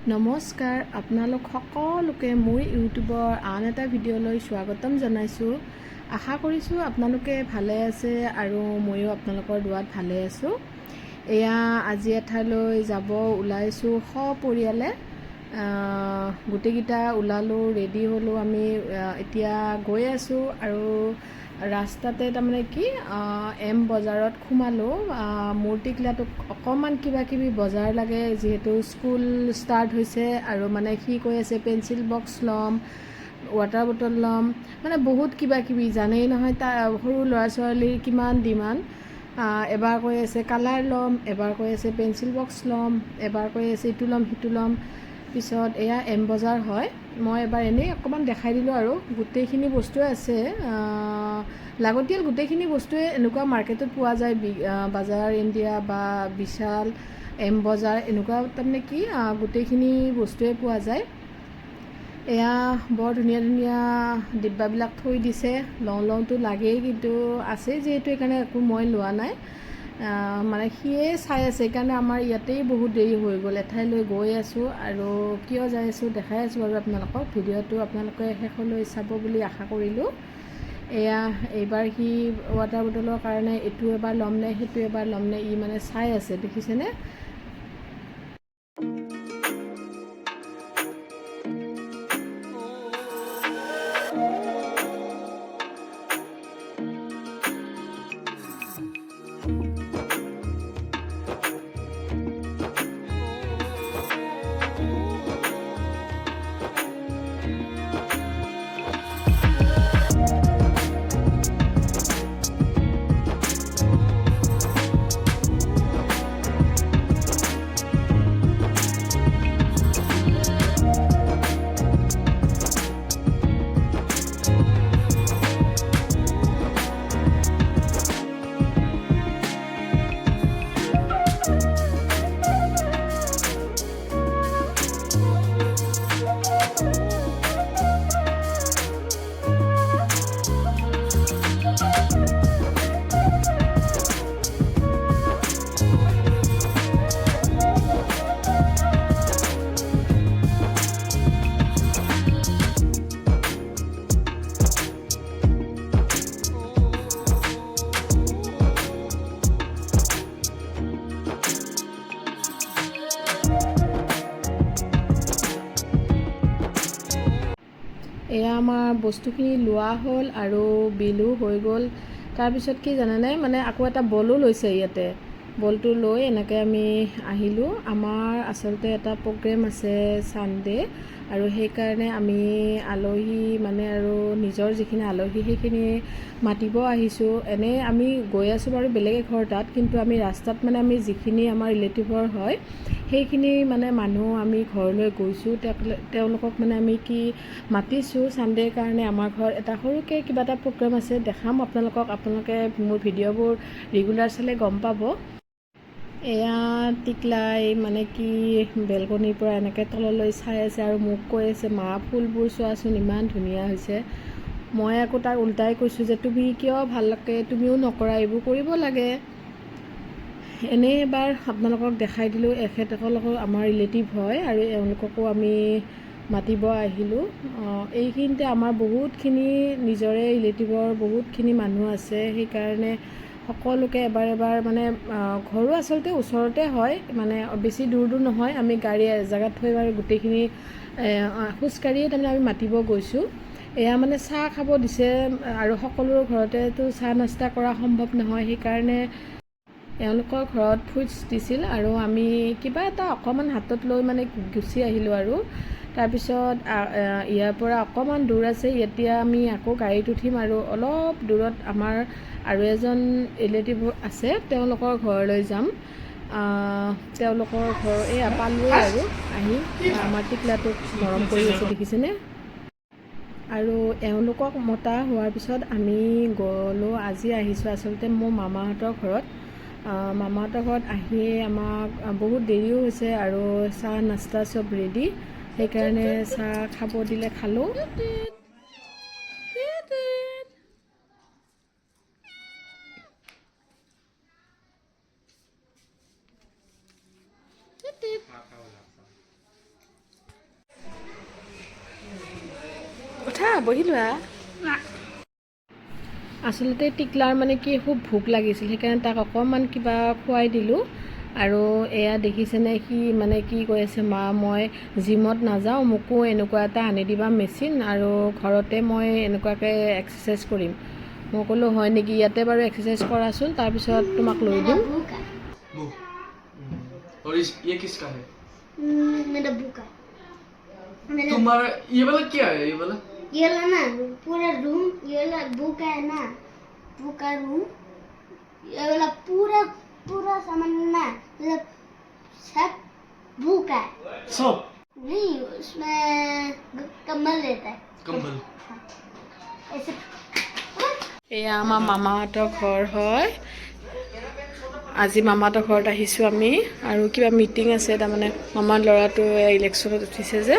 নমস্কাৰ, আপোনালোক সকলোকে মোৰ ইউটিউবৰ আন এটা ভিডিঅ'লৈ স্বাগতম জনাইছোঁ। আশা কৰিছোঁ আপোনালোকে ভালে আছে আৰু ময়ো আপোনালোকৰ দুৱাত ভালে আছোঁ। এয়া আজি এঠাইলৈ যাব ওলাইছোঁ সপৰিয়ালে। গোটেইকেইটা ওলালোঁ, ৰেডি হ'লোঁ। আমি এতিয়া গৈ আছোঁ আৰু ৰাস্তাতে তাৰমানে কি এম বজাৰত সোমালোঁ। মোৰ টিকলাটোক অকণমান কিবা কিবি বজাৰ লাগে, যিহেতু স্কুল ষ্টাৰ্ট হৈছে আৰু মানে সি কৈ আছে পেঞ্চিল বক্স ল'ম, ৱাটাৰ বটল ল'ম, মানে বহুত কিবা কিবি জানেই নহয় তাৰ সৰু ল'ৰা ছোৱালীৰ কিমান ডিমাণ্ড। এবাৰ কৈ আছে কালাৰ ল'ম, এবাৰ কৈ আছে পেঞ্চিল বক্স ল'ম, এবাৰ কৈ আছে ইটো ল'ম সিটো ল'ম। পিছত এয়া এম বজাৰ হয়, মই এবাৰ এনেই অকণমান দেখাই দিলোঁ আৰু গোটেইখিনি বস্তুৱে আছে। লাগতিয়াল গোটেইখিনি বস্তুৱে এনেকুৱা মাৰ্কেটত পোৱা যায়, বাজাৰ ইণ্ডিয়া বা বিশাল, এম বজাৰ এনেকুৱা তাৰমানে কি গোটেইখিনি বস্তুৱে পোৱা যায়। এয়া বৰ ধুনীয়া ধুনীয়া ডিব্বাবিলাক থৈ দিছে, লওঁতো লাগেই, কিন্তু আছেই যিহেতু সেইকাৰণে একো মই লোৱা নাই। মানে সিয়ে চাই আছে, সেইকাৰণে আমাৰ ইয়াতেই বহুত দেৰি হৈ গ'ল। এঠাইলৈ গৈ আছোঁ আৰু কিয় যাই আছোঁ দেখাই আছোঁ বাৰু আপোনালোকক। ভিডিঅ'টো আপোনালোকে শেষলৈ চাব বুলি আশা কৰিলোঁ। এয়া এইবাৰ সি ৱাটাৰ বটলৰ কাৰণে এইটো এবাৰ ল'ম নে সেইটো এবাৰ ল'ম নে ই মানে চাই আছে, দেখিছেনে? এয়া আমাৰ বস্তুখিনি লোৱা হ'ল আৰু বিলো হৈ গ'ল। তাৰপিছত কি জানেনে, মানে আকৌ এটা বলো লৈছে ইয়াতে। বলটো লৈ এনেকৈ আমি আহিলোঁ। আমাৰ আচলতে এটা প্ৰগ্ৰেম আছে ছানডে, আৰু সেইকাৰণে আমি আলহী মানে আৰু নিজৰ যিখিনি আলহী সেইখিনি মাতিব আহিছোঁ। এনেই আমি গৈ আছোঁ বাৰু বেলেগ এঘৰ তাত, কিন্তু আমি ৰাস্তাত মানে আমি যিখিনি আমাৰ ৰিলেটিভৰ হয় সেইখিনি মানে মানুহ আমি ঘৰলৈ গৈছোঁ। তেওঁলোকক মানে আমি কি মাতিছোঁ ছানডেৰ কাৰণে। আমাৰ ঘৰত এটা সৰুকৈ কিবা এটা প্ৰগ্ৰেম আছে, দেখাম আপোনালোকক। আপোনালোকে মোৰ ভিডিঅ'বোৰ ৰেগুলাৰ চালে গম পাব। এয়া টিকলাই মানে কি বেলকনিৰ পৰা এনেকৈ তললৈ চাই আছে আৰু মোক কৈ আছে, মা ফুলবোৰ চোৱাচোন ইমান ধুনীয়া হৈছে। মই আকৌ তাক উল্টাই কৈছোঁ যে তুমি কিয় ভাল লাগে, তুমিও নকৰা, এইবোৰ কৰিব লাগে। এনেই এবাৰ আপোনালোকক দেখাই দিলোঁ। এখেতসকলকো আমাৰ ৰিলেটিভ হয় আৰু এওঁলোককো আমি মাতিব আহিলোঁ। এইখিনিতে আমাৰ বহুতখিনি নিজৰে ৰিলেটিভৰ বহুতখিনি মানুহ আছে, সেইকাৰণে সকলোকে এবাৰ মানে ঘৰো আচলতে ওচৰতে হয়, মানে বেছি দূৰ নহয়। আমি গাড়ী এজেগাত থৈ বাৰু গোটেইখিনি খোজকাঢ়িয়ে তাৰমানে আমি মাতিব গৈছোঁ। এয়া মানে চাহ খাব দিছে আৰু সকলোৰে ঘৰতেতো চাহ নাস্তা কৰা সম্ভৱ নহয়, সেইকাৰণে এওঁলোকৰ ঘৰত ফ্ৰুটছ দিছিল আৰু আমি কিবা এটা অকণমান হাতত লৈ মানে গুচি আহিলোঁ আৰু। তাৰপিছত ইয়াৰ পৰা অকণমান দূৰ আছে, এতিয়া আমি আকৌ গাড়ীত উঠিম আৰু অলপ দূৰত আমাৰ আৰু এজন ৰিলেটিভ আছে, তেওঁলোকৰ ঘৰলৈ যাম। তেওঁলোকৰ ঘৰ এই পালোৱে আৰু আহি আমাৰ টিকলাটোক মৰম কৰি আছে, দেখিছেনে? আৰু এওঁলোকক মতা হোৱাৰ পিছত আমি গ'লোঁ। আজি আহিছোঁ আচলতে মোৰ মামাহঁতৰ ঘৰত। মামাহঁতৰ ঘৰত আহিয়ে আমাক বহুত দেৰিও হৈছে আৰু চাহ নাস্তা চব ৰেডি, সেইকাৰণে চাহ খাব দিলে খালোঁ। বহি লোৱা আচলতে টিকলাৰ মানে কি খুব ভোক লাগিছিল সেইকাৰণে তাক অকণমান কিবা খুৱাই দিলোঁ আৰু এয়া দেখিছেনে সি মানে কি কৈ আছে মা মই জিমত নাযাওঁ মোকো এনেকুৱা এটা আনি দিবা মেচিন আৰু ঘৰতে মই এনেকুৱাকৈ এক্সাৰচাইজ কৰিম মই ক'লোঁ হয় নেকি ইয়াতে বাৰু এক্সাৰচাইজ কৰাচোন তাৰপিছত তোমাক লৈ দিম और ये किसका है मेरा बुक है तुम्हारा ये वाला क्या है ये वाला ना पूरा रूम ये वाला बुक है ना बुक का रूम ये वाला पूरा पूरा सामान ना ये सब बुक है सब नहीं उसमें कंबल रहता है कंबल ऐसे এয়া আমাৰ মামাহঁতৰ ঘৰ হয় আজি মামাহঁতৰ ঘৰত আহিছোঁ আমি আৰু কিবা মিটিং আছে তাৰমানে মামাৰ ল'ৰাটো ইলেকশ্যনত উঠিছে যে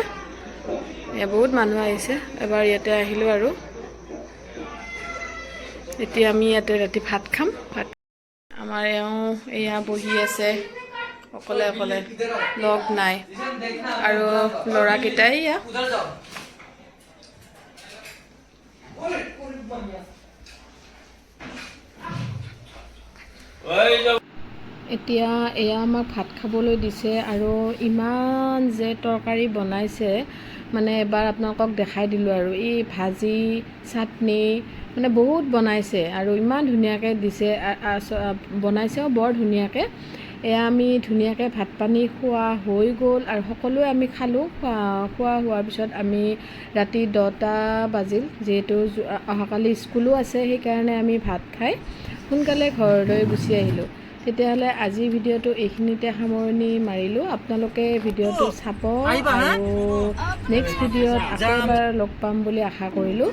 বহুত মানুহ আহিছে এবাৰ ইয়াতে আহিলোঁ আৰু এতিয়া আমি ইয়াতে ৰাতি ভাত খাম ভাত আমাৰ এওঁ এয়া বহি আছে অকলে অকলে লগ নাই আৰু ল'ৰাকেইটাই এয়া এতিয়া এয়া আমাক ভাত খাবলৈ দিছে আৰু ইমান যে তৰকাৰী বনাইছে মানে এবাৰ আপোনালোকক দেখাই দিলোঁ আৰু এই ভাজি চাটনি মানে বহুত বনাইছে আৰু ইমান ধুনীয়াকৈ দিছে বনাইছেও বৰ ধুনীয়াকৈ এয়া আমি ধুনীয়াকৈ ভাত পানী খোৱা হৈ গ'ল আৰু সকলোৱে আমি খালোঁ খোৱা হোৱাৰ পিছত আমি ৰাতি 10টা বাজিল যিহেতু অহাকালি স্কুলো আছে সেইকাৰণে আমি ভাত খাই সোনকালে ঘৰলৈ গুচি আহিলোঁ তেতিয়াহ'লে আজি ভিডিঅ'টো এইখিনিতে সামৰণি মাৰিলোঁ আপোনালোকে ভিডিঅ'টো চাব আৰু নেক্সট ভিডিঅ'ত আকৌ এবাৰ লগ পাম বুলি আশা কৰিলোঁ